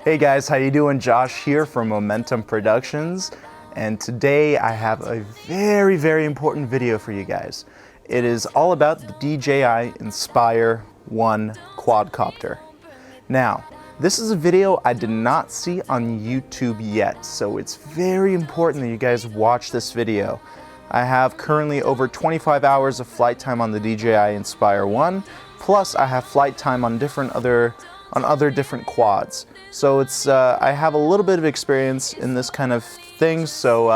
Hey guys, how you doing? Josh here from Momentum Productions, and today I have a very important video for you guys. It is all about the DJI Inspire 1 quadcopter. Now, this is a video I did not see on YouTube yet, so it's very important that you guys watch this video. I have currently over 25 hours of flight time on the DJI Inspire 1, plus I have flight time on other different quads. So it's I have a little bit of experience in this kind of thing, so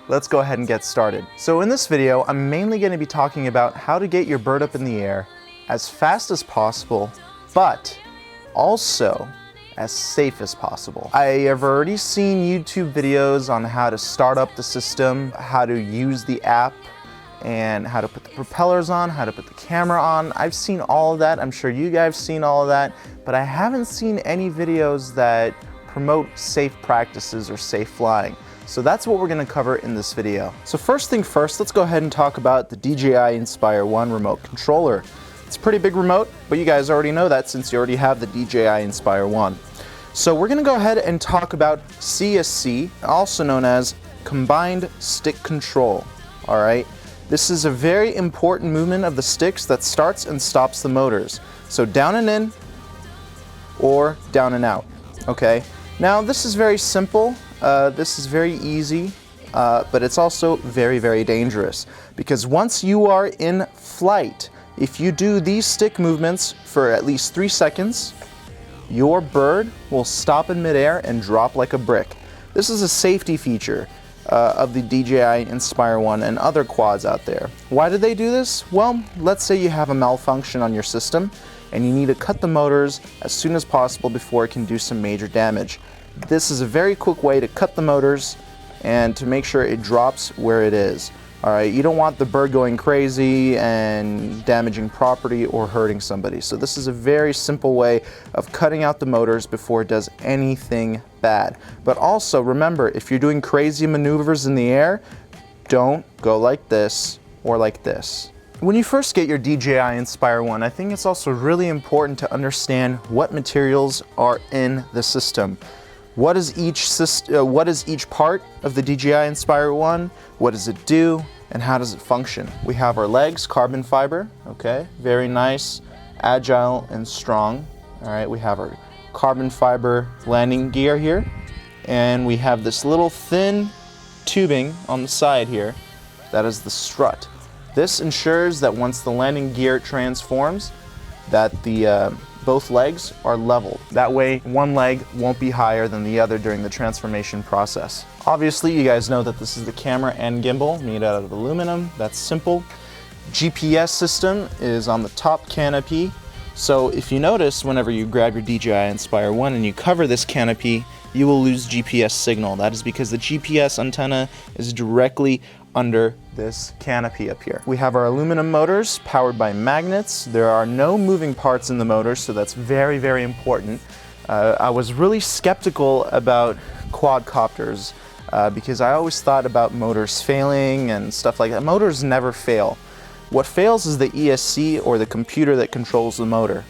let's go ahead and get started. So in this video, I'm mainly going to be talking about how to get your bird up in the air as fast as possible, but also as safe as possible. I have already seen YouTube videos on how to start up the system, how to use the app, and how to put the propellers on, how to put the camera on. I've seen all of that. I'm sure you guys have seen all of that, but I haven't seen any videos that promote safe practices or safe flying. So that's what we're going to cover in this video. So first thing first, let's go ahead and talk about the DJI Inspire 1 remote controller. It's a pretty big remote, but you guys already know that since you already have the DJI Inspire 1. So we're going to go ahead and talk about CSC, also known as Combined Stick Control. All right. This is a very important movement of the sticks that starts and stops the motors. So down and in, or down and out, okay? Now this is very simple, this is very easy, but it's also very dangerous. Because once you are in flight, if you do these stick movements for at least 3 seconds, your bird will stop in midair and drop like a brick. This is a safety feature of the DJI Inspire 1 and other quads out there. Why do they do this? Well, let's say you have a malfunction on your system and you need to cut the motors as soon as possible before it can do some major damage. This is a very quick way to cut the motors and to make sure it drops where it is. Alright, you don't want the bird going crazy and damaging property or hurting somebody. So this is a very simple way of cutting out the motors before it does anything bad. But also remember, if you're doing crazy maneuvers in the air, don't go like this or like this. When you first get your DJI Inspire 1, I think it's also really important to understand what materials are in the system. What is each part of the DJI Inspire 1? What does it do? And how does it function? We have our legs, carbon fiber, okay? Very nice, agile, and strong. All right, we have our carbon fiber landing gear here. And we have this little thin tubing on the side here. That is the strut. This ensures that once the landing gear transforms, that the both legs are leveled. That way, one leg won't be higher than the other during the transformation process. Obviously, you guys know that this is the camera and gimbal made out of aluminum. That's simple. GPS system is on the top canopy. So if you notice, whenever you grab your DJI Inspire 1 and you cover this canopy, you will lose GPS signal. That is because the GPS antenna is directly under this canopy up here. We have our aluminum motors powered by magnets. There are no moving parts in the motors, so that's very important. I was really skeptical about quadcopters because I always thought about motors failing and stuff like that. Motors never fail. What fails is the ESC, or the computer that controls the motor.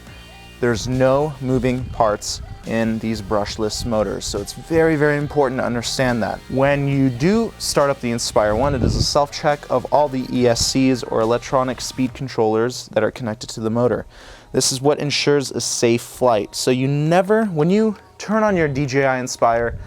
There's no moving parts in these brushless motors, so it's very important to understand that. When you do start up the Inspire 1, it is a self-check of all the ESCs, or electronic speed controllers, that are connected to the motor. This is what ensures a safe flight. So you never, when you turn on your DJI Inspire,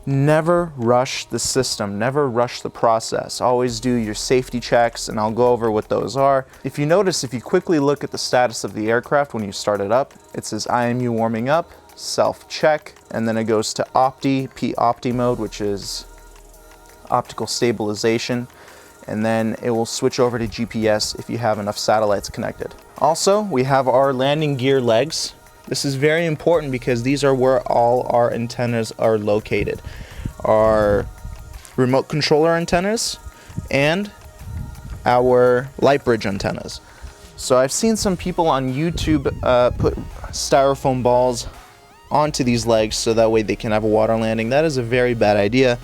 never rush the system, never rush the process. Always do your safety checks, and I'll go over what those are. If you notice, if you quickly look at the status of the aircraft when you start it up, it says IMU warming up, self-check, and then it goes to P-Opti mode, which is optical stabilization, and then it will switch over to GPS if you have enough satellites connected. Also, we have our landing gear legs. This is very important because these are where all our antennas are located. Our remote controller antennas and our light bridge antennas. So I've seen some people on YouTube put styrofoam balls onto these legs so that way they can have a water landing. That is a very bad idea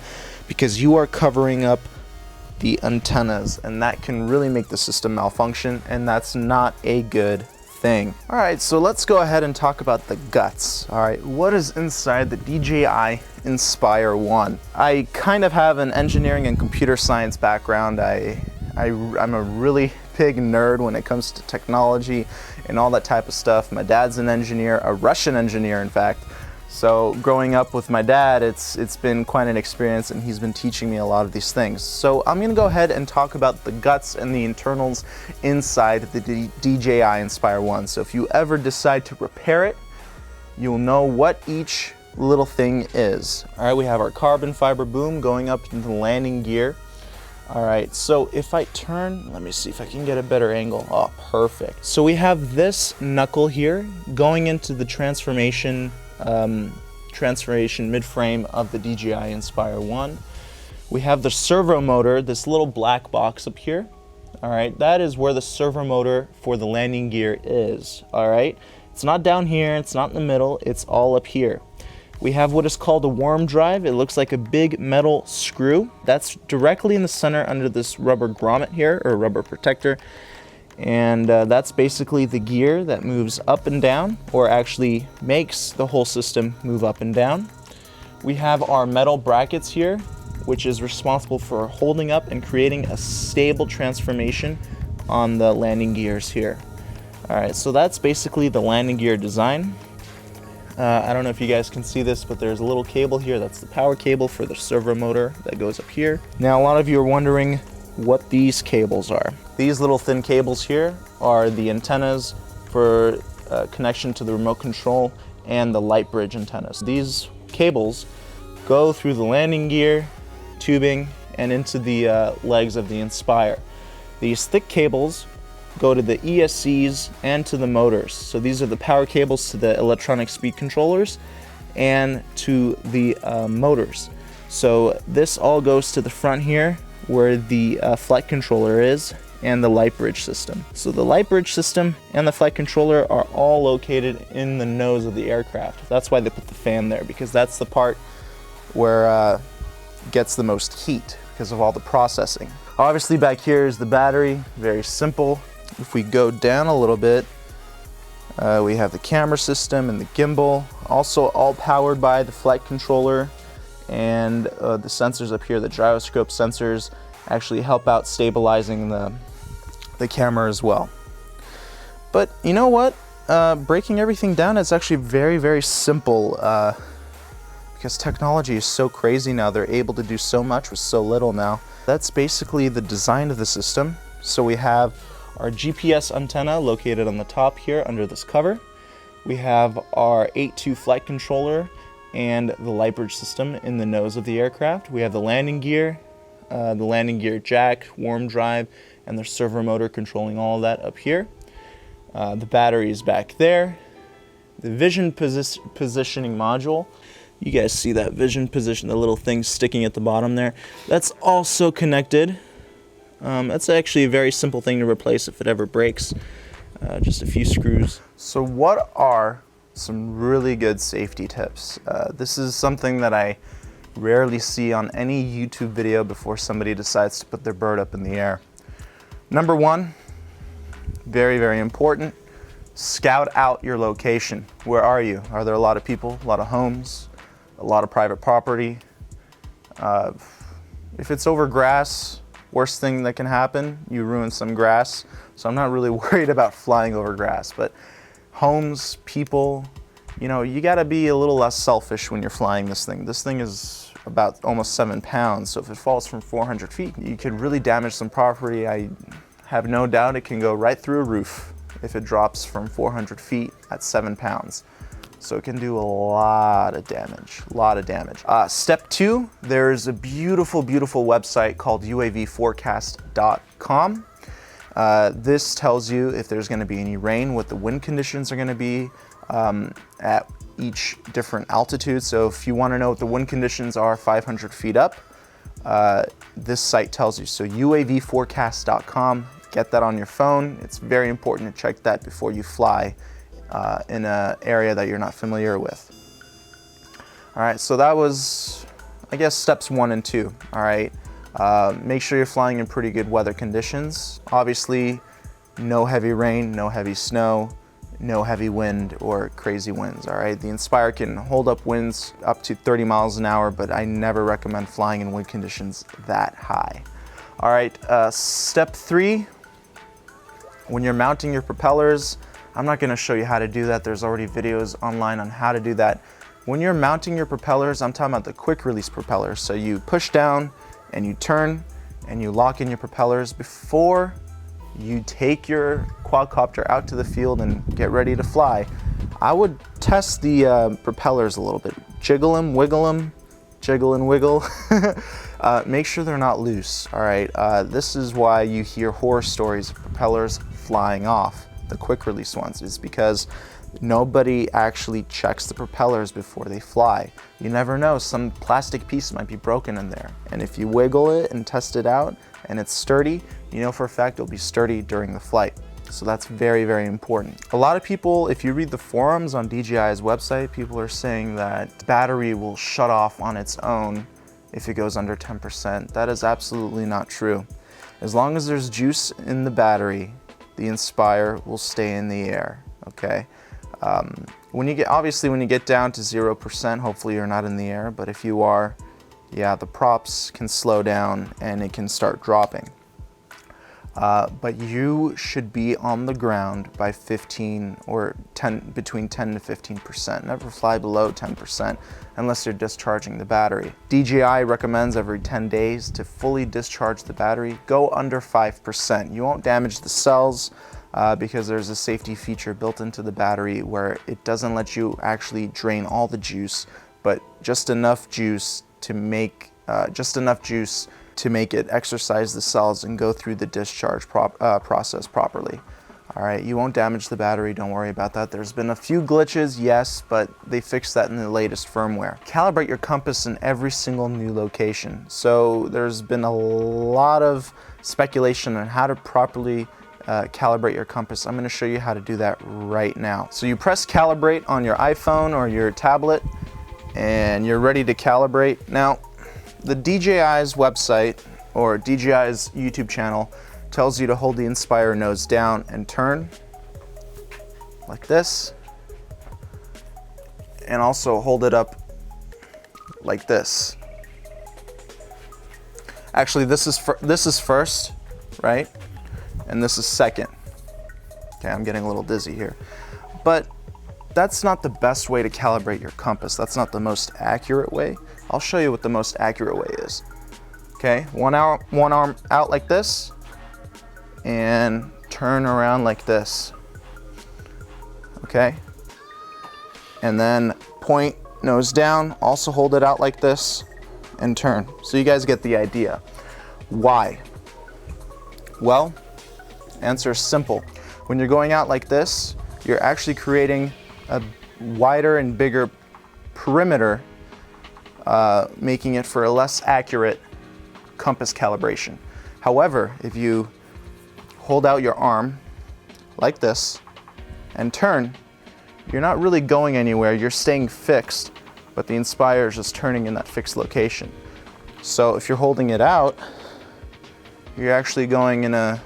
because you are covering up the antennas, and that can really make the system malfunction, and that's not a good thing. All right, so let's go ahead and talk about the guts. All right, what is inside the DJI Inspire 1? I kind of have an engineering and computer science background. I'm a really big nerd when it comes to technology and all that type of stuff. My dad's an engineer, a Russian engineer, in fact. So growing up with my dad, it's been quite an experience, and he's been teaching me a lot of these things. So I'm gonna go ahead and talk about the guts and the internals inside the DJI Inspire 1. So if you ever decide to repair it, you'll know what each little thing is. All right, we have our carbon fiber boom going up into the landing gear. All right, so if I turn, let me see if I can get a better angle. Oh, perfect. So we have this knuckle here going into the transformation mid-frame of the DJI Inspire 1. We have the servo motor, this little black box up here. All right, that is where the servo motor for the landing gear is. All right, it's not down here, it's not in the middle, it's all up here. We have what is called a worm drive. It looks like a big metal screw. That's directly in the center under this rubber grommet here, or rubber protector. And that's basically the gear that moves up and down, or actually makes the whole system move up and down. We have our metal brackets here, which is responsible for holding up and creating a stable transformation on the landing gears here. All right, so that's basically the landing gear design. I don't know if you guys can see this, but there's a little cable here. That's the power cable for the servo motor that goes up here. Now, a lot of you are wondering what these cables are. These little thin cables here are the antennas for connection to the remote control and the light bridge antennas. These cables go through the landing gear, tubing, and into the legs of the Inspire. These thick cables go to the ESCs and to the motors. So these are the power cables to the electronic speed controllers and to the motors. So this all goes to the front here where the flight controller is and the light bridge system. So the light bridge system and the flight controller are all located in the nose of the aircraft. That's why they put the fan there, because that's the part where it gets the most heat because of all the processing. Obviously back here is the battery, very simple. If we go down a little bit, we have the camera system and the gimbal, also all powered by the flight controller, and the sensors up here, the gyroscope sensors, actually help out stabilizing the camera as well. But you know what? Breaking everything down is actually very, very simple because technology is so crazy now. They're able to do so much with so little now. That's basically the design of the system. So we have our GPS antenna located on the top here under this cover. We have our 8.2 flight controller and the light bridge system in the nose of the aircraft. We have the landing gear jack, worm drive, and the servo motor controlling all of that up here. The battery is back there. The vision positioning module. You guys see that vision position, the little thing sticking at the bottom there? That's also connected. That's actually a very simple thing to replace if it ever breaks. Just a few screws. So what are some really good safety tips? This is something that I rarely see on any YouTube video before somebody decides to put their bird up in the air. Number one, very, very important, scout out your location. Where are you? Are there a lot of people, a lot of homes, a lot of private property? If it's over grass, worst thing that can happen, you ruin some grass. So I'm not really worried about flying over grass, but homes, people, you know, you gotta be a little less selfish when you're flying this thing. This thing is about almost 7 pounds, so if it falls from 400 feet, you could really damage some property. I have no doubt it can go right through a roof if it drops from 400 feet at 7 pounds. So it can do a lot of damage, Step 2, there's a beautiful, beautiful website called UAVforecast.com. This tells you if there's gonna be any rain, what the wind conditions are gonna be at each different altitude. So if you wanna know what the wind conditions are 500 feet up, this site tells you. So UAVforecast.com, get that on your phone. It's very important to check that before you fly in an area that you're not familiar with. All right, so that was, I guess, steps 1 and 2. All right, make sure you're flying in pretty good weather conditions. Obviously, no heavy rain, no heavy snow, no heavy wind or crazy winds, all right? The Inspire can hold up winds up to 30 miles an hour, but I never recommend flying in wind conditions that high. All right, step 3, when you're mounting your propellers, I'm not gonna show you how to do that. There's already videos online on how to do that. When you're mounting your propellers, I'm talking about the quick release propellers. So you push down and you turn and you lock in your propellers before you take your quadcopter out to the field and get ready to fly. I would test the propellers a little bit. Jiggle them, wiggle them, jiggle and wiggle. Make sure they're not loose, all right? This is why you hear horror stories of propellers flying off, the quick release ones. It's because nobody actually checks the propellers before they fly. You never know, some plastic piece might be broken in there. And if you wiggle it and test it out and it's sturdy, you know for a fact it'll be sturdy during the flight. So that's very, very important. A lot of people, if you read the forums on DJI's website, people are saying that the battery will shut off on its own if it goes under 10%. That is absolutely not true. As long as there's juice in the battery, the Inspire will stay in the air, okay? Obviously when you get down to 0%, hopefully you're not in the air, but if you are, yeah, the props can slow down and it can start dropping. But you should be on the ground by 15 or 10, between 10 to 15%. Never fly below 10% unless you're discharging the battery. DJI recommends every 10 days to fully discharge the battery. Go under 5%. You won't damage the cells because there's a safety feature built into the battery where it doesn't let you actually drain all the juice, but just enough juice to make it exercise the cells and go through the discharge process properly. All right, you won't damage the battery, don't worry about that. There's been a few glitches, yes, but they fixed that in the latest firmware. Calibrate your compass in every single new location. So there's been a lot of speculation on how to properly calibrate your compass. I'm gonna show you how to do that right now. So you press calibrate on your iPhone or your tablet and you're ready to calibrate. Now, the DJI's website or DJI's YouTube channel tells you to hold the Inspire nose down and turn like this, and also hold it up like this. Actually, this is first, right? And this is second. Okay, I'm getting a little dizzy here. But that's not the best way to calibrate your compass. That's not the most accurate way. I'll show you what the most accurate way is. Okay, one arm out like this, and turn around like this. Okay, and then point nose down, also hold it out like this, and turn. So you guys get the idea. Why? Well, answer is simple. When you're going out like this, you're actually creating a wider and bigger perimeter, making it for a less accurate compass calibration. However, if you hold out your arm like this and turn, you're not really going anywhere, you're staying fixed, but the Inspire is just turning in that fixed location. So if you're holding it out, you're actually going in a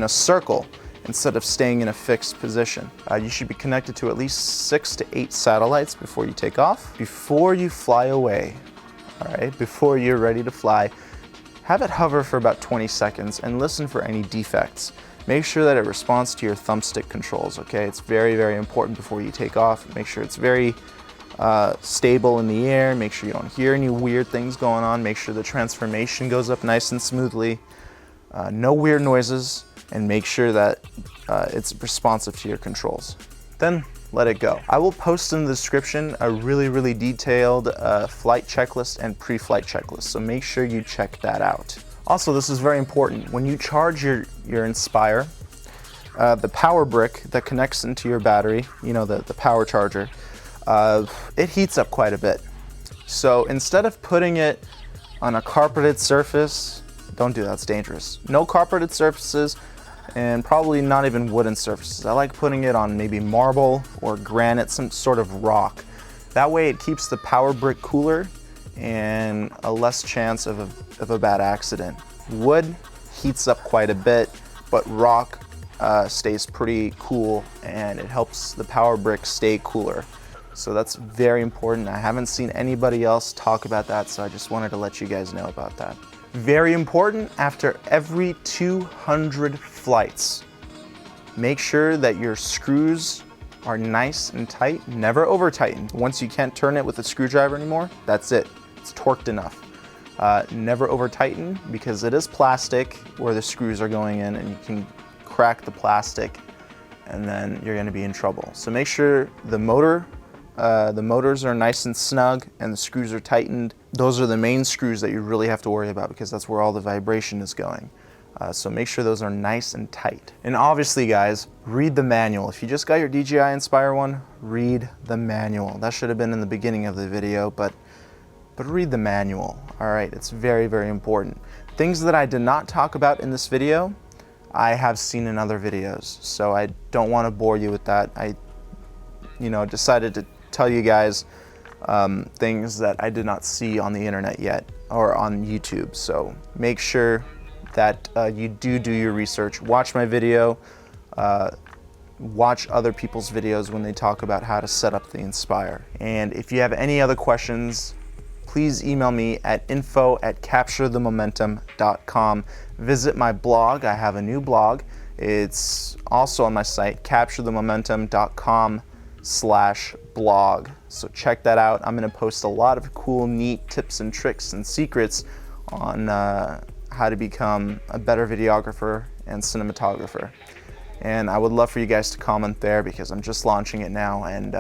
circle instead of staying in a fixed position. You should be connected to at least 6 to 8 satellites before you take off. Before you fly away, all right, before you're ready to fly, have it hover for about 20 seconds and listen for any defects. Make sure that it responds to your thumbstick controls, okay? It's very, very important before you take off. Make sure it's very stable in the air. Make sure you don't hear any weird things going on. Make sure the transformation goes up nice and smoothly. No weird noises, and make sure that it's responsive to your controls. Then let it go. I will post in the description a really, really detailed flight checklist and pre-flight checklist, so make sure you check that out. Also, this is very important. When you charge your Inspire, the power brick that connects into your battery, you know, the power charger, it heats up quite a bit. So instead of putting it on a carpeted surface, don't do that, it's dangerous. No carpeted surfaces, and probably not even wooden surfaces. I like putting it on maybe marble or granite, some sort of rock. That way it keeps the power brick cooler and a less chance of a bad accident. Wood heats up quite a bit, but rock stays pretty cool, and it helps the power brick stay cooler. So that's very important. I haven't seen anybody else talk about that, so I just wanted to let you guys know about that. Very important, after every 200 flights, make sure that your screws are nice and tight, never over tighten. Once you can't turn it with a screwdriver anymore, that's it, it's torqued enough. Never over tighten, because it is plastic where the screws are going in, and you can crack the plastic and then you're gonna be in trouble. So make sure the motors are nice and snug and the screws are tightened. Those are the main screws that you really have to worry about, because that's where all the vibration is going. So make sure those are nice and tight. And obviously guys, read the manual. If you just got your DJI Inspire 1, read the manual. That should have been in the beginning of the video, but read the manual. All right, it's very, very important. Things that I did not talk about in this video, I have seen in other videos, so I don't want to bore you with that. I decided to tell you guys things that I did not see on the internet yet or on YouTube. So make sure that you do your research. Watch my video, watch other people's videos when they talk about how to set up the Inspire. And if you have any other questions, please email me at info@capturethemomentum.com. Visit my blog. I have a new blog. It's also on my site, capturethemomentum.com/blog. So check that out. I'm going to post a lot of cool, neat tips and tricks and secrets on how to become a better videographer and cinematographer. And I would love for you guys to comment there, because I'm just launching it now, and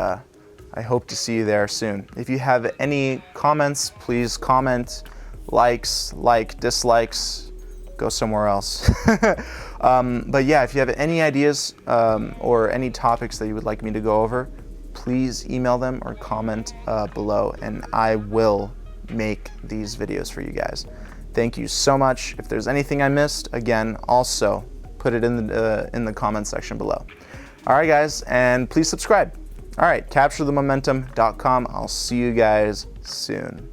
I hope to see you there soon. If you have any comments, please comment. Likes, dislikes, go somewhere else. But yeah, if you have any ideas or any topics that you would like me to go over, please email them or comment below, and I will make these videos for you guys. Thank you so much. If there's anything I missed, again, also put it in the comment section below. All right, guys, and please subscribe. All right, capturethemomentum.com. I'll see you guys soon.